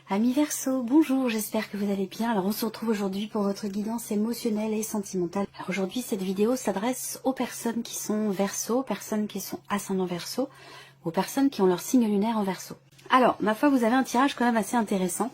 Amis Verseau, bonjour, j'espère que vous allez bien. Alors on se retrouve aujourd'hui pour votre guidance émotionnelle et sentimentale. Alors aujourd'hui cette vidéo s'adresse aux personnes qui sont Verseau, personnes qui sont ascendant Verseau, aux personnes qui ont leur signe lunaire en Verseau. Alors, ma foi, vous avez un tirage quand même assez intéressant.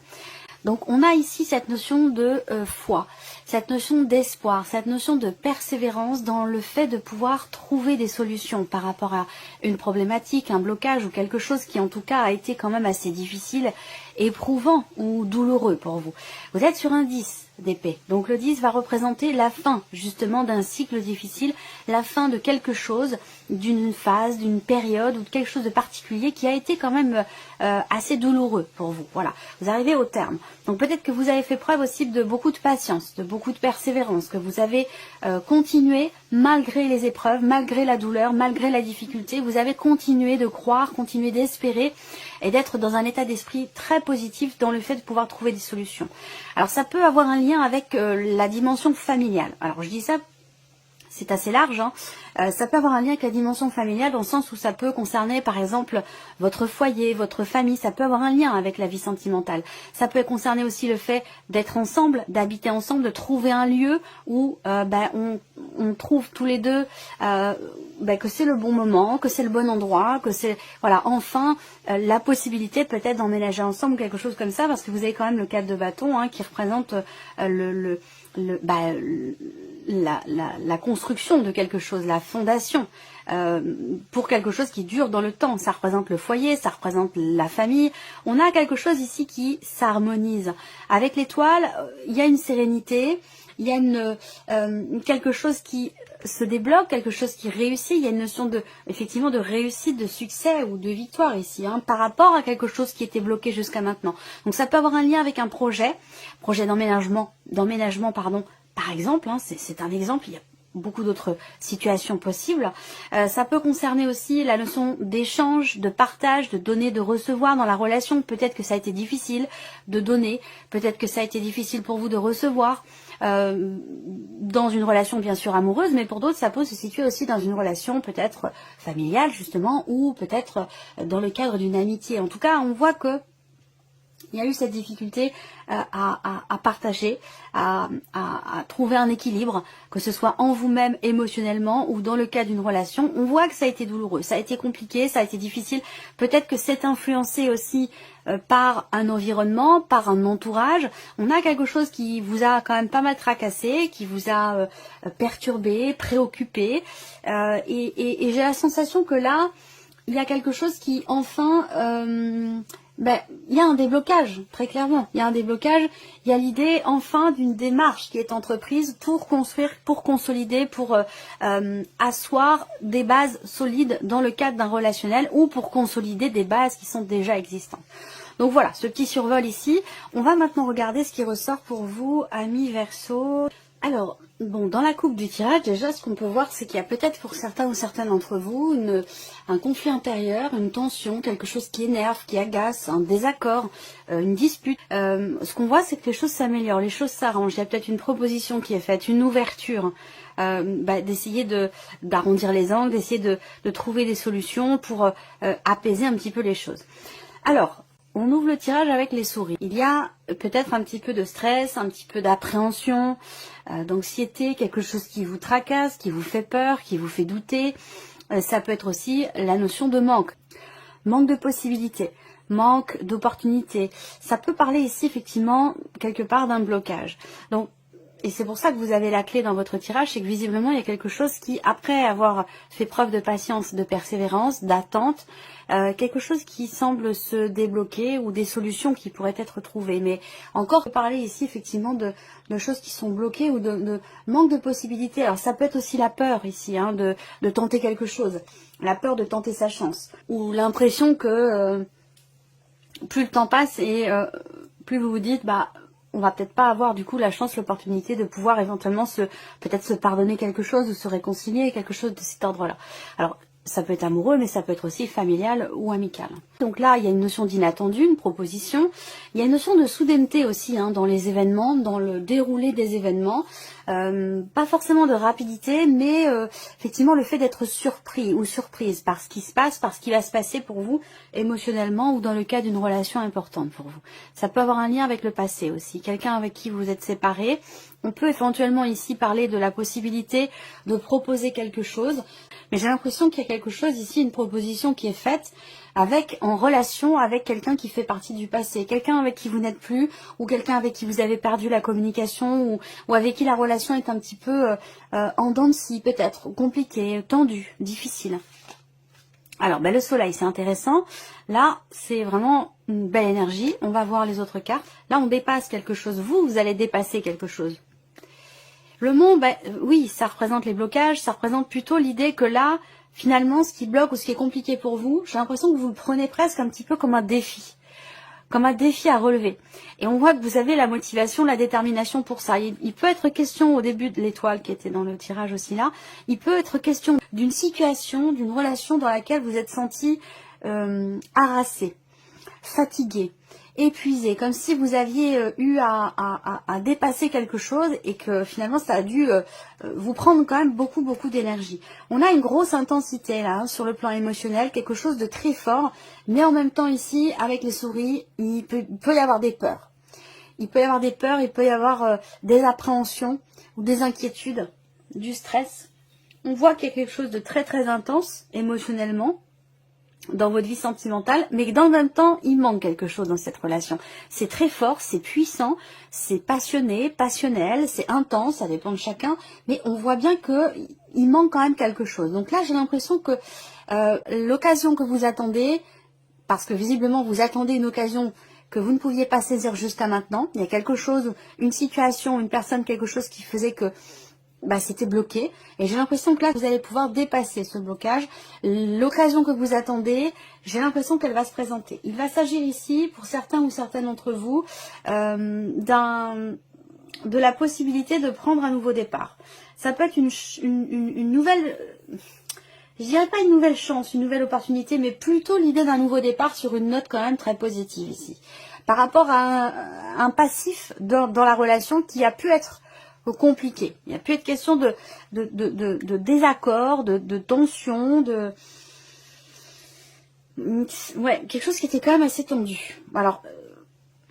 Donc on a ici cette notion de foi, cette notion d'espoir, cette notion de persévérance dans le fait de pouvoir trouver des solutions par rapport à une problématique, un blocage ou quelque chose qui en tout cas a été quand même assez difficile, éprouvant ou douloureux pour vous. Vous êtes sur un 10 d'épée, donc le 10 va représenter la fin justement d'un cycle difficile, la fin de quelque chose, d'une phase, d'une période ou de quelque chose de particulier qui a été quand même assez douloureux pour vous. Voilà, vous arrivez au terme. Donc peut-être que vous avez fait preuve aussi de beaucoup de patience, de beaucoup de persévérance, que vous avez continué malgré les épreuves, malgré la douleur, malgré la difficulté. Vous avez continué de croire, continué d'espérer et d'être dans un état d'esprit très positif dans le fait de pouvoir trouver des solutions. Alors ça peut avoir un lien avec la dimension familiale. Alors je dis ça, c'est assez large, hein. Ça peut avoir un lien avec la dimension familiale dans le sens où ça peut concerner par exemple votre foyer, votre famille, ça peut avoir un lien avec la vie sentimentale. Ça peut concerner aussi le fait d'être ensemble, d'habiter ensemble, de trouver un lieu où on trouve tous les deux que c'est le bon moment, que c'est le bon endroit, que c'est voilà enfin la possibilité peut-être d'emménager ensemble, quelque chose comme ça, parce que vous avez quand même le 4 de bâton qui représente la construction de quelque chose, la fondation pour quelque chose qui dure dans le temps. Ça représente le foyer, ça représente la famille. On a quelque chose ici qui s'harmonise. Avec l'étoile, il y a une sérénité, il y a quelque chose qui se débloque, quelque chose qui réussit. Il y a une notion effectivement de réussite, de succès ou de victoire ici, par rapport à quelque chose qui était bloqué jusqu'à maintenant. Donc ça peut avoir un lien avec un projet d'emménagement, par exemple, c'est un exemple, il y a beaucoup d'autres situations possibles. Ça peut concerner aussi la notion d'échange, de partage, de donner, de recevoir dans la relation. Peut-être que ça a été difficile de donner, peut-être que ça a été difficile pour vous de recevoir dans une relation bien sûr amoureuse, mais pour d'autres ça peut se situer aussi dans une relation peut-être familiale justement, ou peut-être dans le cadre d'une amitié. En tout cas, on voit que il y a eu cette difficulté à partager, à trouver un équilibre, que ce soit en vous-même émotionnellement ou dans le cas d'une relation. On voit que ça a été douloureux, ça a été compliqué, ça a été difficile. Peut-être que c'est influencé aussi par un environnement, par un entourage. On a quelque chose qui vous a quand même pas mal tracassé, qui vous a perturbé, préoccupé. Et j'ai la sensation que là, il y a quelque chose qui enfin... il y a un déblocage, très clairement. Il y a un déblocage, il y a l'idée enfin d'une démarche qui est entreprise pour construire, pour consolider, pour asseoir des bases solides dans le cadre d'un relationnel ou pour consolider des bases qui sont déjà existantes. Donc voilà, ce petit survol ici. On va maintenant regarder ce qui ressort pour vous, amis Verseau. Alors, bon, dans la coupe du tirage, déjà, ce qu'on peut voir, c'est qu'il y a peut-être pour certains ou certaines d'entre vous un conflit intérieur, une tension, quelque chose qui énerve, qui agace, un désaccord, une dispute. Ce qu'on voit, c'est que les choses s'améliorent, les choses s'arrangent. Il y a peut-être une proposition qui est faite, une ouverture, d'essayer d'arrondir les angles, d'essayer de trouver des solutions pour apaiser un petit peu les choses. Alors, on ouvre le tirage avec les souris. Il y a peut-être un petit peu de stress, un petit peu d'appréhension, d'anxiété, quelque chose qui vous tracasse, qui vous fait peur, qui vous fait douter. Ça peut être aussi la notion de manque. Manque de possibilités, manque d'opportunités. Ça peut parler ici effectivement quelque part d'un blocage. Donc, et c'est pour ça que vous avez la clé dans votre tirage, c'est que visiblement il y a quelque chose qui, après avoir fait preuve de patience, de persévérance, d'attente, quelque chose qui semble se débloquer ou des solutions qui pourraient être trouvées. Mais encore parler ici effectivement de choses qui sont bloquées ou de manque de possibilités. Alors ça peut être aussi la peur ici, de tenter quelque chose, la peur de tenter sa chance, ou l'impression que plus le temps passe et plus vous vous dites on va peut-être pas avoir du coup la chance, l'opportunité de pouvoir éventuellement peut-être se pardonner quelque chose ou se réconcilier, quelque chose de cet ordre-là. Alors Ça peut être amoureux, mais ça peut être aussi familial ou amical. Donc là, il y a une notion d'inattendu, une proposition. Il y a une notion de soudaineté aussi dans les événements, dans le déroulé des événements. Pas forcément de rapidité, mais effectivement le fait d'être surpris ou surprise par ce qui se passe, par ce qui va se passer pour vous émotionnellement ou dans le cas d'une relation importante pour vous. Ça peut avoir un lien avec le passé aussi. Quelqu'un avec qui vous êtes séparés. On peut éventuellement ici parler de la possibilité de proposer quelque chose. Mais j'ai l'impression qu'il y a quelque chose ici, une proposition qui est faite en relation avec quelqu'un qui fait partie du passé, quelqu'un avec qui vous n'êtes plus, ou quelqu'un avec qui vous avez perdu la communication, ou avec qui la relation est un petit peu en dents de scie, peut-être, compliquée, tendue, difficile. Alors, le soleil, c'est intéressant. Là, c'est vraiment une belle énergie. On va voir les autres cartes. Là, on dépasse quelque chose. Vous allez dépasser quelque chose. Le monde, oui, ça représente les blocages, ça représente plutôt l'idée que là, finalement, ce qui bloque ou ce qui est compliqué pour vous, j'ai l'impression que vous le prenez presque un petit peu comme un défi à relever. Et on voit que vous avez la motivation, la détermination pour ça. Il peut être question au début de l'étoile qui était dans le tirage aussi là, il peut être question d'une situation, d'une relation dans laquelle vous êtes senti harassé, fatigué, épuisé, comme si vous aviez eu à dépasser quelque chose et que finalement ça a dû vous prendre quand même beaucoup d'énergie. On a une grosse intensité là sur le plan émotionnel, quelque chose de très fort, mais en même temps ici avec les souris il peut y avoir des peurs. Il peut y avoir des peurs, il peut y avoir des appréhensions ou des inquiétudes, du stress. On voit qu'il y a quelque chose de très intense émotionnellement dans votre vie sentimentale, mais que dans le même temps, il manque quelque chose dans cette relation. C'est très fort, c'est puissant, c'est passionné, passionnel, c'est intense, ça dépend de chacun, mais on voit bien que il manque quand même quelque chose. Donc là, j'ai l'impression que l'occasion que vous attendez, parce que visiblement vous attendez une occasion que vous ne pouviez pas saisir jusqu'à maintenant, il y a quelque chose, une situation, une personne, quelque chose qui faisait que c'était bloqué, et j'ai l'impression que là vous allez pouvoir dépasser ce blocage. L'occasion que vous attendez, j'ai l'impression qu'elle va se présenter. Il va s'agir ici, pour certains ou certaines d'entre vous, de la possibilité de prendre un nouveau départ. Ça peut être une nouvelle, je dirais pas une nouvelle chance, une nouvelle opportunité, mais plutôt l'idée d'un nouveau départ sur une note quand même très positive ici. Par rapport à un passif dans la relation qui a pu être compliqué. Il n'y a pu être question de désaccord, de tension, quelque chose qui était quand même assez tendu. Alors,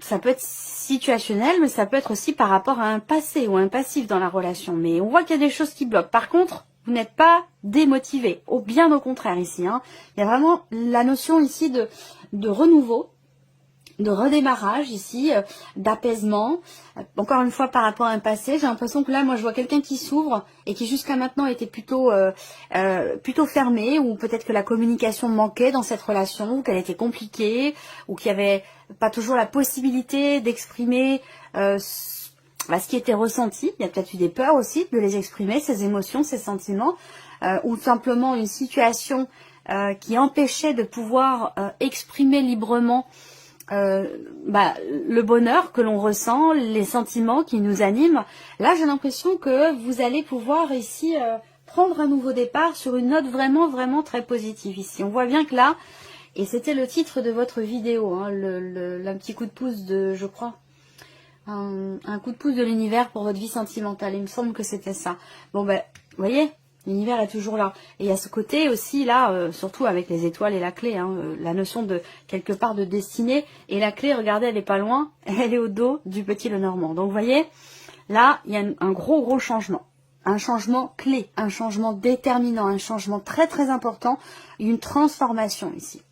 ça peut être situationnel, mais ça peut être aussi par rapport à un passé ou un passif dans la relation. Mais on voit qu'il y a des choses qui bloquent. Par contre, vous n'êtes pas démotivé. Bien au contraire ici. Il y a vraiment la notion ici de renouveau, de redémarrage ici, d'apaisement. Encore une fois par rapport à un passé, j'ai l'impression que là moi je vois quelqu'un qui s'ouvre et qui jusqu'à maintenant était plutôt fermé, ou peut-être que la communication manquait dans cette relation, ou qu'elle était compliquée, ou qu'il n'y avait pas toujours la possibilité d'exprimer ce qui était ressenti. Il y a peut-être eu des peurs aussi de les exprimer, ces émotions, ces sentiments, ou simplement une situation qui empêchait de pouvoir exprimer librement le bonheur que l'on ressent, les sentiments qui nous animent. Là, j'ai l'impression que vous allez pouvoir ici prendre un nouveau départ sur une note vraiment très positive ici. On voit bien que là, et c'était le titre de votre vidéo, un petit coup de pouce de, je crois, un coup de pouce de l'univers pour votre vie sentimentale. Il me semble que c'était ça. Bon, vous voyez, l'univers est toujours là. Et il y a ce côté aussi là, surtout avec les étoiles et la clé, la notion de quelque part de destinée. Et la clé, regardez, elle est pas loin, elle est au dos du petit Lenormand. Donc vous voyez, là, il y a un gros changement. Un changement clé, un changement déterminant, un changement très important, une transformation ici.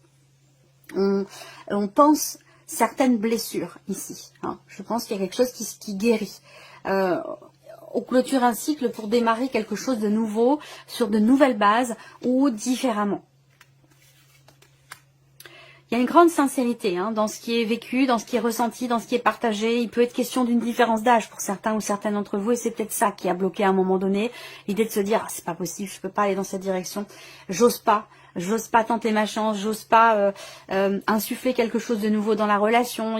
On pense certaines blessures ici. Je pense qu'il y a quelque chose qui guérit. On clôture un cycle pour démarrer quelque chose de nouveau, sur de nouvelles bases ou différemment. Il y a une grande sincérité dans ce qui est vécu, dans ce qui est ressenti, dans ce qui est partagé. Il peut être question d'une différence d'âge pour certains ou certaines d'entre vous, et c'est peut-être ça qui a bloqué à un moment donné. L'idée de se dire, c'est pas possible, je peux pas aller dans cette direction, j'ose pas tenter ma chance, j'ose pas insuffler quelque chose de nouveau dans la relation.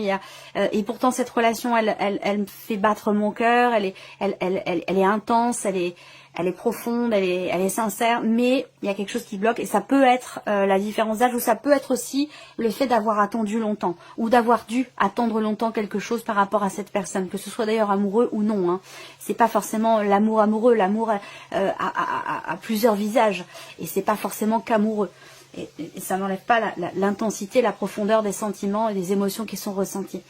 Et pourtant cette relation, elle me fait battre mon cœur, elle est intense, elle elle est profonde, elle est sincère, mais il y a quelque chose qui bloque et ça peut être la différence d'âge ou ça peut être aussi le fait d'avoir attendu longtemps ou d'avoir dû attendre longtemps quelque chose par rapport à cette personne, que ce soit d'ailleurs amoureux ou non. Hein. C'est pas forcément l'amour amoureux, l'amour a plusieurs visages et c'est pas forcément qu'amoureux. Et ça n'enlève pas l'intensité, la profondeur des sentiments et des émotions qui sont ressenties.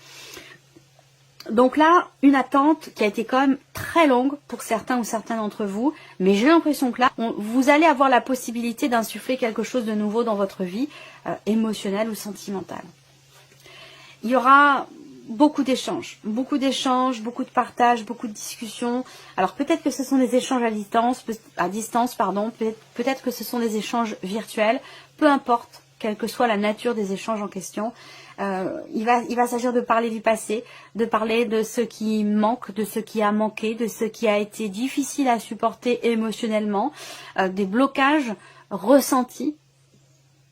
Donc là, une attente qui a été quand même très longue pour certains ou certaines d'entre vous, mais j'ai l'impression que là, vous allez avoir la possibilité d'insuffler quelque chose de nouveau dans votre vie, émotionnelle ou sentimentale. Il y aura beaucoup d'échanges, beaucoup de partages, beaucoup de discussions. Alors peut-être que ce sont des échanges à distance, peut-être que ce sont des échanges virtuels, peu importe, quelle que soit la nature des échanges en question. Il va s'agir de parler du passé, de parler de ce qui manque, de ce qui a manqué, de ce qui a été difficile à supporter émotionnellement, des blocages ressentis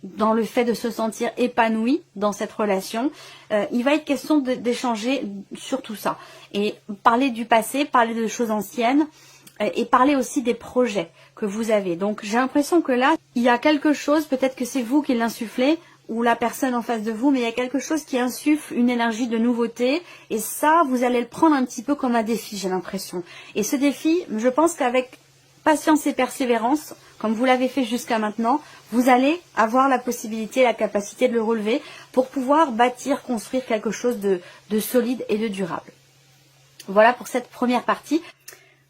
dans le fait de se sentir épanoui dans cette relation. Il va être question d'échanger sur tout ça. Et parler du passé, parler de choses anciennes, et parler aussi des projets que vous avez. Donc j'ai l'impression que là, il y a quelque chose, peut-être que c'est vous qui l'insufflez, ou la personne en face de vous, mais il y a quelque chose qui insuffle une énergie de nouveauté, et ça, vous allez le prendre un petit peu comme un défi, j'ai l'impression. Et ce défi, je pense qu'avec patience et persévérance, comme vous l'avez fait jusqu'à maintenant, vous allez avoir la possibilité, la capacité de le relever pour pouvoir bâtir, construire quelque chose de solide et de durable. Voilà pour cette première partie.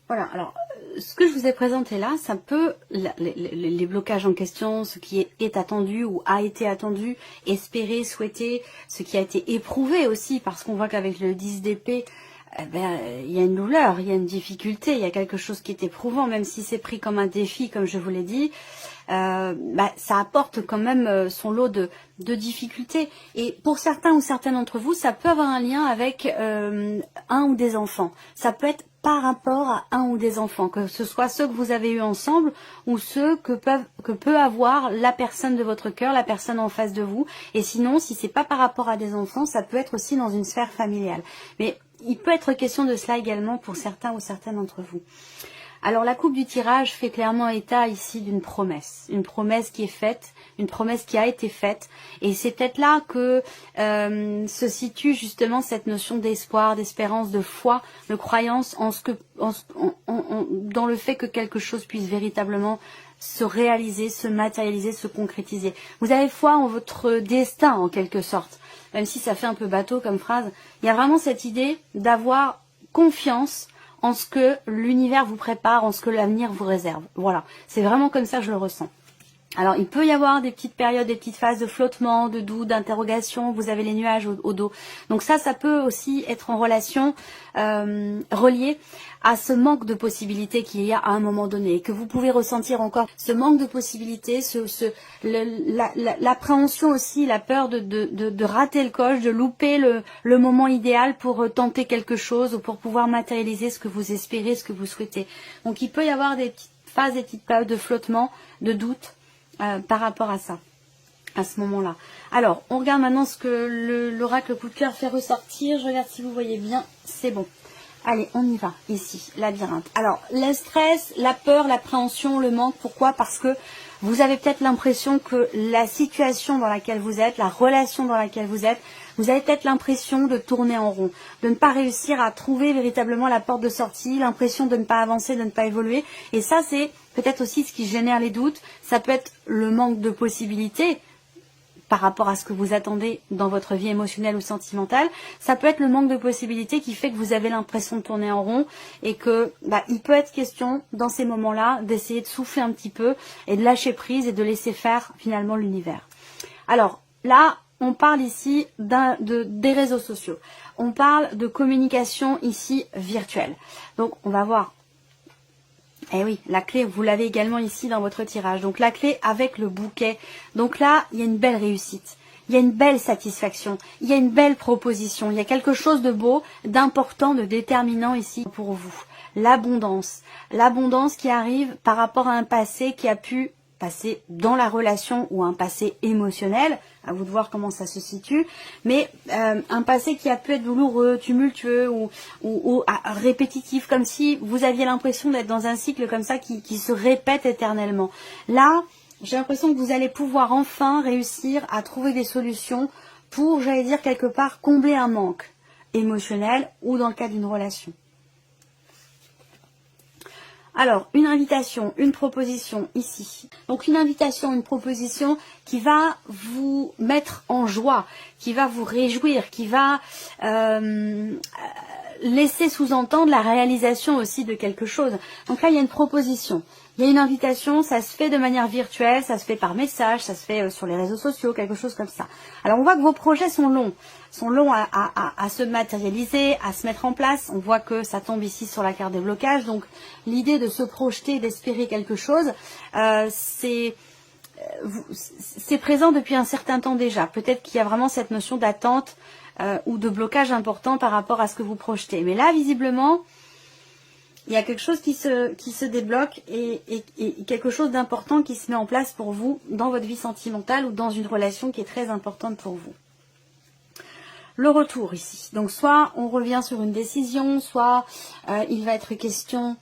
Voilà, alors ce que je vous ai présenté là, ça peut, les blocages en question, ce qui est attendu ou a été attendu, espéré, souhaité, ce qui a été éprouvé aussi, parce qu'on voit qu'avec le 10 d'épée, il y a une douleur, il y a une difficulté, il y a quelque chose qui est éprouvant, même si c'est pris comme un défi, comme je vous l'ai dit, ça apporte quand même son lot de difficultés. Et pour certains ou certaines d'entre vous, ça peut avoir un lien avec un ou des enfants. Ça peut être par rapport à un ou des enfants, que ce soit ceux que vous avez eus ensemble ou ceux que peut avoir la personne de votre cœur, la personne en face de vous. Et sinon, si c'est pas par rapport à des enfants, ça peut être aussi dans une sphère familiale. Mais il peut être question de cela également pour certains ou certaines d'entre vous. Alors la coupe du tirage fait clairement état ici d'une promesse. Une promesse qui est faite, une promesse qui a été faite. Et c'est peut-être là que se situe justement cette notion d'espoir, d'espérance, de foi, de croyance dans le fait que quelque chose puisse véritablement se réaliser, se matérialiser, se concrétiser. Vous avez foi en votre destin en quelque sorte. Même si ça fait un peu bateau comme phrase, il y a vraiment cette idée d'avoir confiance en ce que l'univers vous prépare, en ce que l'avenir vous réserve. Voilà, c'est vraiment comme ça que je le ressens. Alors, il peut y avoir des petites périodes, des petites phases de flottement, de doute, d'interrogation. Vous avez les nuages au dos. Donc ça peut aussi être en relation relié à ce manque de possibilités qu'il y a à un moment donné. Et que vous pouvez ressentir encore ce manque de possibilités, l'appréhension aussi, la peur de rater le coche, de louper le moment idéal pour tenter quelque chose ou pour pouvoir matérialiser ce que vous espérez, ce que vous souhaitez. Donc il peut y avoir des petites phases, des petites périodes de flottement, de doute. Par rapport à ça, à ce moment-là. Alors, on regarde maintenant ce que l'oracle coup de cœur fait ressortir. Je regarde si vous voyez bien. C'est bon. Allez, on y va. Ici, labyrinthe. Alors, le stress, la peur, l'appréhension, le manque. Pourquoi? Parce que vous avez peut-être l'impression que la situation dans laquelle vous êtes, la relation dans laquelle vous êtes, vous avez peut-être l'impression de tourner en rond, de ne pas réussir à trouver véritablement la porte de sortie, l'impression de ne pas avancer, de ne pas évoluer. Et ça, c'est peut-être aussi ce qui génère les doutes. Ça peut être le manque de possibilités par rapport à ce que vous attendez dans votre vie émotionnelle ou sentimentale. Ça peut être le manque de possibilités qui fait que vous avez l'impression de tourner en rond et que il peut être question dans ces moments-là d'essayer de souffler un petit peu et de lâcher prise et de laisser faire finalement l'univers. Alors là, on parle ici des réseaux sociaux. On parle de communication ici virtuelle. Donc on va voir. Eh oui, la clé, vous l'avez également ici dans votre tirage. Donc la clé avec le bouquet. Donc là, il y a une belle réussite. Il y a une belle satisfaction. Il y a une belle proposition. Il y a quelque chose de beau, d'important, de déterminant ici pour vous. L'abondance. L'abondance qui arrive par rapport à un passé qui a pu passé dans la relation ou un passé émotionnel, à vous de voir comment ça se situe, mais un passé qui a pu être douloureux, tumultueux ou répétitif, comme si vous aviez l'impression d'être dans un cycle comme ça qui se répète éternellement. Là, j'ai l'impression que vous allez pouvoir enfin réussir à trouver des solutions pour, j'allais dire quelque part, combler un manque émotionnel ou dans le cas d'une relation. Alors, une invitation, une proposition ici. Donc une invitation, une proposition qui va vous mettre en joie, qui va vous réjouir, qui va laisser sous-entendre la réalisation aussi de quelque chose. Donc là, il y a une proposition. Il y a une invitation, ça se fait de manière virtuelle, ça se fait par message, ça se fait sur les réseaux sociaux, quelque chose comme ça. Alors on voit que vos projets sont longs à se matérialiser, à se mettre en place. On voit que ça tombe ici sur la carte des blocages. Donc l'idée de se projeter, d'espérer quelque chose, c'est présent depuis un certain temps déjà. Peut-être qu'il y a vraiment cette notion d'attente ou de blocage important par rapport à ce que vous projetez. Mais là, visiblement, il y a quelque chose qui se débloque et quelque chose d'important qui se met en place pour vous dans votre vie sentimentale ou dans une relation qui est très importante pour vous. Le retour ici. Donc soit on revient sur une décision, soit il va être question...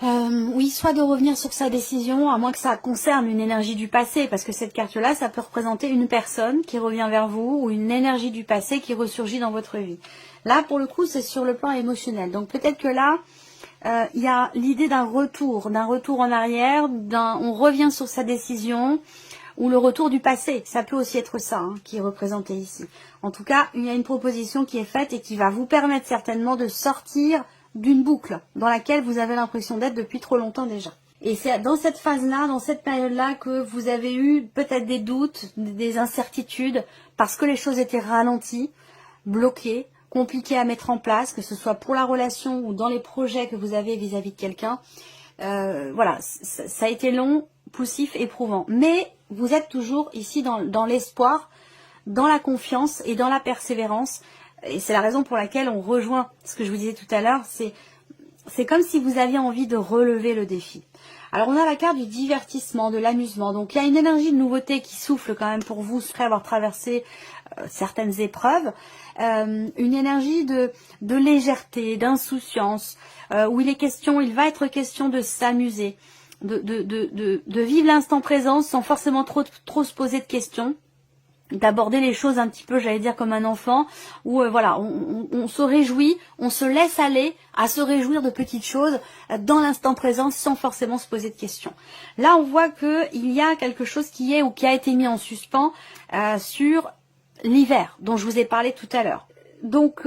oui, soit de revenir sur sa décision, à moins que ça concerne une énergie du passé, parce que cette carte-là, ça peut représenter une personne qui revient vers vous ou une énergie du passé qui ressurgit dans votre vie. Là, pour le coup, c'est sur le plan émotionnel. Donc peut-être que là, il y a l'idée d'un retour en arrière, on revient sur sa décision, ou le retour du passé. Ça peut aussi être ça qui est représenté ici. En tout cas, il y a une proposition qui est faite et qui va vous permettre certainement de sortir d'une boucle dans laquelle vous avez l'impression d'être depuis trop longtemps déjà. Et c'est dans cette phase-là, dans cette période-là, que vous avez eu peut-être des doutes, des incertitudes, parce que les choses étaient ralenties, bloquées, compliquées à mettre en place, que ce soit pour la relation ou dans les projets que vous avez vis-à-vis de quelqu'un. Voilà, ça a été long, poussif, éprouvant. Mais vous êtes toujours ici dans l'espoir, dans la confiance et dans la persévérance. Et c'est la raison pour laquelle on rejoint ce que je vous disais tout à l'heure, c'est comme si vous aviez envie de relever le défi. Alors on a la carte du divertissement, de l'amusement, donc il y a une énergie de nouveauté qui souffle quand même pour vous après avoir traversé certaines épreuves, une énergie de légèreté, d'insouciance, où il va être question de s'amuser, de vivre l'instant présent sans forcément trop se poser de questions, d'aborder les choses un petit peu, j'allais dire, comme un enfant, où voilà, on se réjouit, on se laisse aller à se réjouir de petites choses dans l'instant présent sans forcément se poser de questions. Là, on voit que il y a quelque chose qui est ou qui a été mis en suspens sur l'hiver, dont je vous ai parlé tout à l'heure. Donc,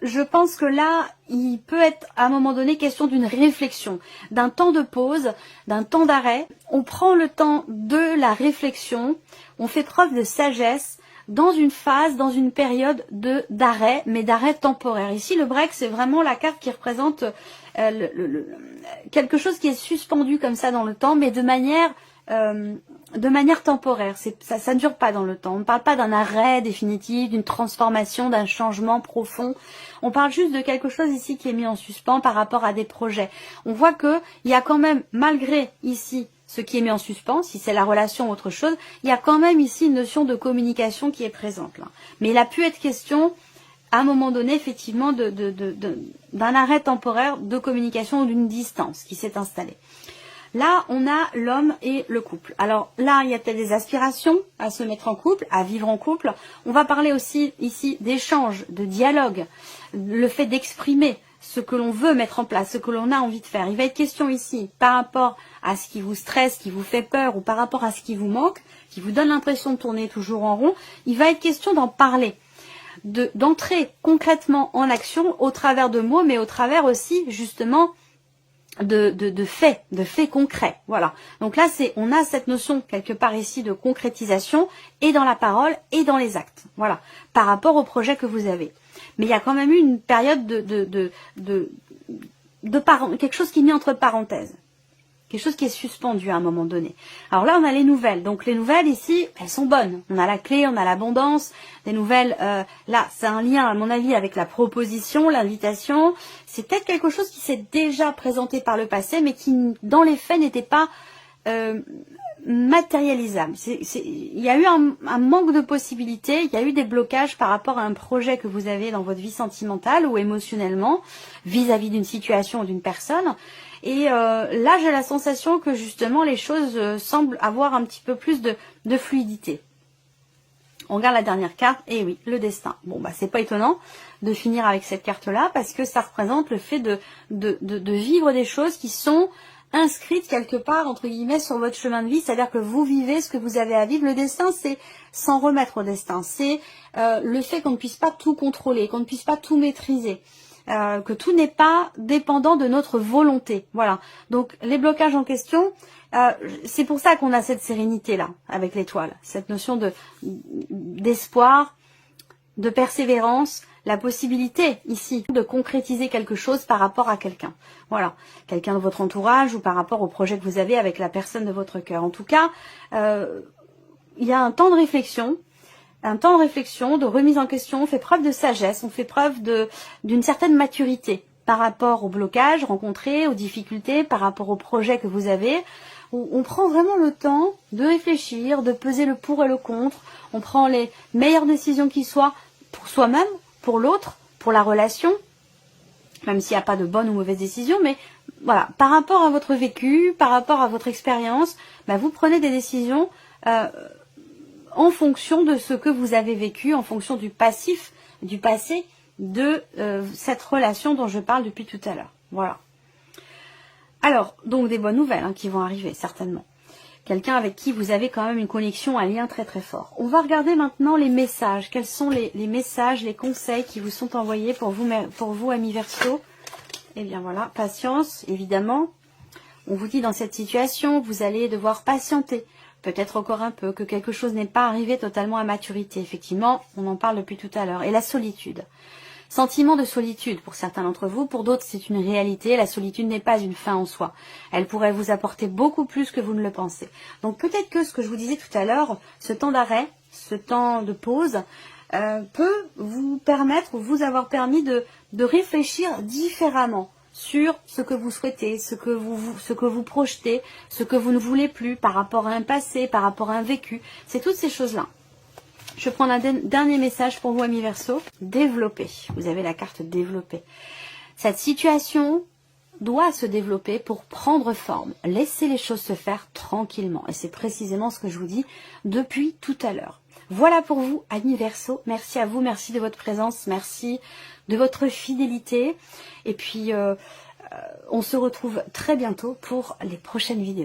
je pense que là, il peut être à un moment donné question d'une réflexion, d'un temps de pause, d'un temps d'arrêt. On prend le temps de la réflexion, on fait preuve de sagesse dans une phase, dans une période d'arrêt, mais d'arrêt temporaire. Ici, le break, c'est vraiment la carte qui représente quelque chose qui est suspendu comme ça dans le temps, mais de manière temporaire. Ça ne dure pas dans le temps. On ne parle pas d'un arrêt définitif, d'une transformation, d'un changement profond. On parle juste de quelque chose ici qui est mis en suspens par rapport à des projets. On voit que il y a quand même, malgré ici ce qui est mis en suspens, si c'est la relation ou autre chose, il y a quand même ici une notion de communication qui est présente là. Mais il a pu être question à un moment donné, effectivement, d'un arrêt temporaire de communication ou d'une distance qui s'est installée. Là, on a l'homme et le couple. Alors là, il y a peut-être des aspirations à se mettre en couple, à vivre en couple. On va parler aussi ici d'échange, de dialogue, le fait d'exprimer ce que l'on veut mettre en place, ce que l'on a envie de faire. Il va être question ici, par rapport à ce qui vous stresse, qui vous fait peur, ou par rapport à ce qui vous manque, qui vous donne l'impression de tourner toujours en rond, il va être question d'en parler, d'entrer concrètement en action au travers de mots, mais au travers aussi, justement, de faits concrets. Voilà. Donc là, on a cette notion quelque part ici de concrétisation et dans la parole et dans les actes. Voilà. Par rapport au projet que vous avez. Mais il y a quand même eu une période quelque chose qui est mis entre parenthèses. Quelque chose qui est suspendu à un moment donné. Alors là, on a les nouvelles. Donc les nouvelles ici, elles sont bonnes. On a la clé, on a l'abondance. Des nouvelles, là, c'est un lien à mon avis avec la proposition, l'invitation. C'est peut-être quelque chose qui s'est déjà présenté par le passé, mais qui, dans les faits, n'était pas matérialisable. Il y a eu un manque de possibilités, il y a eu des blocages par rapport à un projet que vous avez dans votre vie sentimentale ou émotionnellement, vis-à-vis d'une situation ou d'une personne. Et là, j'ai la sensation que justement, les choses semblent avoir un petit peu plus de fluidité. On regarde la dernière carte, et oui, le destin. Bon, bah c'est pas étonnant de finir avec cette carte-là, parce que ça représente le fait de vivre des choses qui sont inscrites quelque part, entre guillemets, sur votre chemin de vie, c'est-à-dire que vous vivez ce que vous avez à vivre. Le destin, c'est s'en remettre au destin, c'est le fait qu'on ne puisse pas tout contrôler, qu'on ne puisse pas tout maîtriser, que tout n'est pas dépendant de notre volonté. Voilà, donc les blocages en question, c'est pour ça qu'on a cette sérénité-là, avec l'étoile, cette notion d'espoir, de persévérance, la possibilité ici de concrétiser quelque chose par rapport à quelqu'un. Voilà, quelqu'un de votre entourage ou par rapport au projet que vous avez avec la personne de votre cœur. En tout cas, il y a un temps de réflexion, de remise en question, on fait preuve de sagesse, on fait preuve d'une certaine maturité par rapport aux blocages rencontrés, aux difficultés, par rapport au projet que vous avez. On prend vraiment le temps de réfléchir, de peser le pour et le contre. On prend les meilleures décisions qui soient pour soi-même, pour l'autre, pour la relation, même s'il n'y a pas de bonne ou mauvaise décision. Mais voilà, par rapport à votre vécu, par rapport à votre expérience, bah, vous prenez des décisions en fonction de ce que vous avez vécu, en fonction du passé de cette relation dont je parle depuis tout à l'heure. Voilà. Alors, donc des bonnes nouvelles qui vont arriver, certainement. Quelqu'un avec qui vous avez quand même une connexion, un lien très très fort. On va regarder maintenant les messages. Quels sont les messages, les conseils qui vous sont envoyés pour vous amis Verseau? Eh bien voilà, patience, évidemment. On vous dit dans cette situation, vous allez devoir patienter. Peut-être encore un peu, que quelque chose n'est pas arrivé totalement à maturité. Effectivement, on en parle depuis tout à l'heure. Et la solitude. Sentiment de solitude pour certains d'entre vous, pour d'autres c'est une réalité. La solitude n'est pas une fin en soi. Elle pourrait vous apporter beaucoup plus que vous ne le pensez. Donc peut-être que ce que je vous disais tout à l'heure, ce temps d'arrêt, ce temps de pause, peut vous permettre ou vous avoir permis de réfléchir différemment sur ce que vous souhaitez, ce que vous projetez, ce que vous ne voulez plus par rapport à un passé, par rapport à un vécu. C'est toutes ces choses-là. Je prends un dernier message pour vous, amis Verseau. Développer. Vous avez la carte développer. Cette situation doit se développer pour prendre forme. Laissez les choses se faire tranquillement. Et c'est précisément ce que je vous dis depuis tout à l'heure. Voilà pour vous, amis Verseau. Merci à vous, merci de votre présence, merci de votre fidélité. Et puis, on se retrouve très bientôt pour les prochaines vidéos.